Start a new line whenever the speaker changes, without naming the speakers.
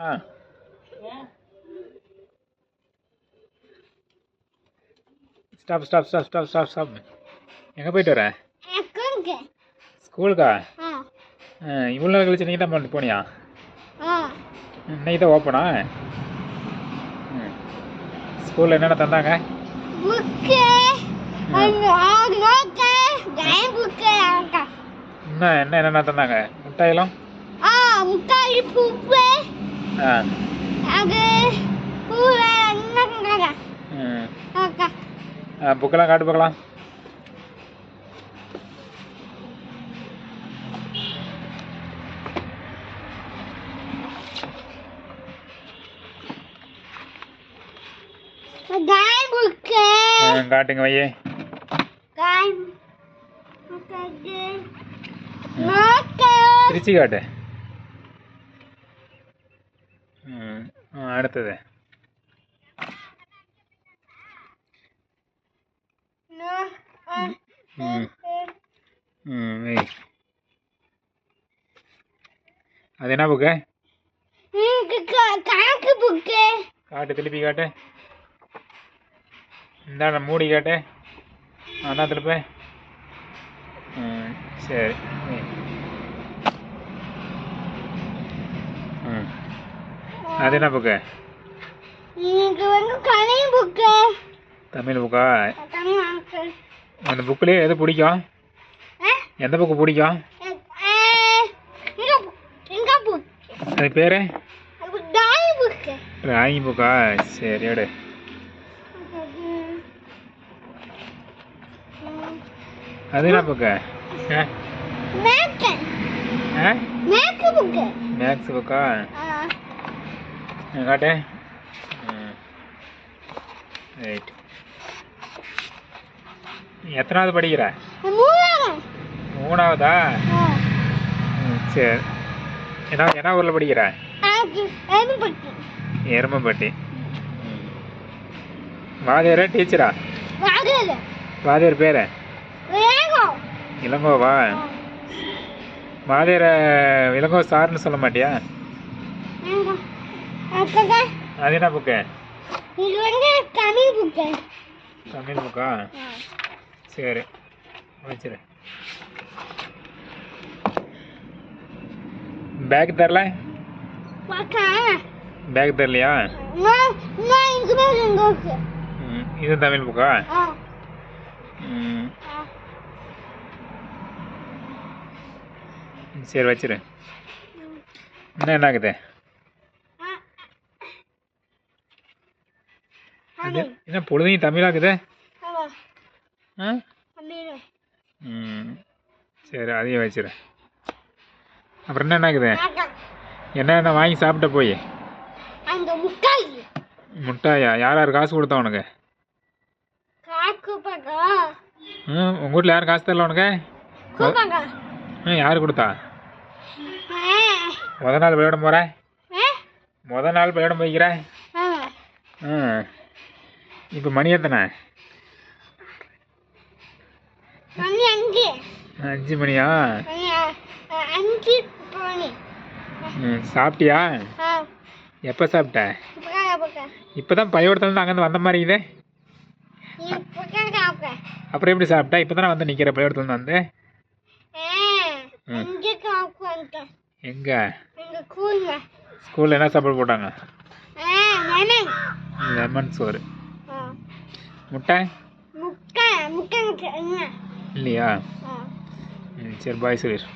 ஆ stop stop stop stop stop stop. எங்கே போயிட்டு வர? ஸ்கூலுக்கா? இவ்வளோ நாள் கழிச்சு நீங்கள் தான் பண்ணிட்டு போனியா? இன்னைக்கு தான் ஓப்பனா? ஸ்கூலில் என்னென்ன தந்தாங்க? இன்னும் என்னென்ன தந்தாங்க? முட்டாயெல்லாம்? புக்கெல்லாம் காட்டு பார்க்கலாம். காட்டுங்க வையே. திருச்சி காட்டு. அடுத்தது அது என்ன புக்கு?
கணக்கு புக்கு.
காட்டு, திருப்பி காட்டு. இந்த மூடி காட்டு. அதான் திருப்ப. சரி. அது என்ன புக்கு? தமிழ் புக்கா? அந்த புக்கிலே எது பிடிக்கும்? எந்த புக்கு பிடிக்கும்? அது பேரு? டிராயிங் புக்கா? சரி எடு. அது என்ன புக்கு? மேக்ஸ் புக்கா? காட்டு. ரைட். எத்தனாவது படிக்கிற? மூணாவதா? சரி. என்ன ஊரில் படிக்கிற? எருமப்பட்டி. வாதியாரா டீச்சரா? வாதியார் பேரு? இளங்கோவா? வாதியார இளங்கோ சார்னு சொல்ல மாட்டியா? அது என்ன புக்கு? தமிழ் புக்கா? சரி வச்சிரு. பேக் தரல? பேக் தரலையா? இது தமிழ் புக்கா? சரி வச்சிரு. இன்னும் என்ன ஆகுது? என்ன பொழுதையும் தமிழாக்குது? சரி அதையும் வச்சிரு. அப்புறம் என்ன ஆகுது? என்ன வாங்கி சாப்பிட்ட போய்? முட்டாயா? யார் காசு கொடுத்தா உனக்கு? உங்க வீட்டில் யாரும் காசு தரல உனக்கு? யாரு கொடுத்தா? முத நாள் விளையாட போற? முத நாள் விளையாட போய்க்கிற? இப்போ மணி எத்தனை? 5 மணியா? சாப்பிட்டியா? எப்போ சாப்பிட்ட? இப்போதான் பள்ளிக்கூடத்துலேருந்து அங்கேருந்து வந்த மாதிரி இது. அப்புறம் எப்படி சாப்பிட்டா? இப்போ தானே வந்து நிற்கிற பள்ளிக்கூடத்துலேருந்து வந்து. எங்க ஸ்கூலில் என்ன சாப்பாடு போட்டாங்க? லெமன் சோறு. முட்டை இல்லையா? சரி பாய் சொல்லிடு.